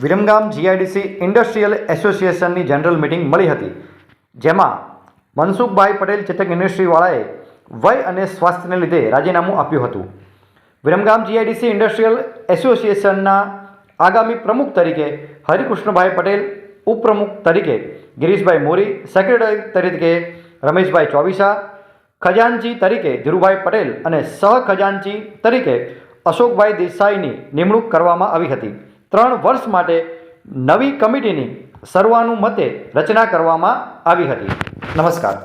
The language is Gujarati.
વિરમગામ જીઆઈડીસી ઇન્ડસ્ટ્રીયલ એસોસિએશનની જનરલ મિટિંગ મળી હતી, જેમાં મનસુખભાઈ પટેલ ચેતક યુનિવર્સિટીવાળાએ વય અને સ્વાસ્થ્યને લીધે રાજીનામું આપ્યું હતું. વિરમગામ જીઆઈડીસી ઇન્ડસ્ટ્રીયલ એસોસિએશનના આગામી પ્રમુખ તરીકે હરિકૃષ્ણભાઈ પટેલ, ઉપપ્રમુખ તરીકે ગિરીશભાઈ મોરી, સેક્રેટરી તરીકે રમેશભાઈ ચોવીસા, ખજાનચી તરીકે ધીરુભાઈ પટેલ અને સહખજાનચી તરીકે અશોકભાઈ દેસાઈની નિમણૂક કરવામાં આવી હતી. 3 વર્ષ માટે નવી કમિટીની સર્વાનુમતે રચના કરવામાં આવી હતી. નમસ્કાર.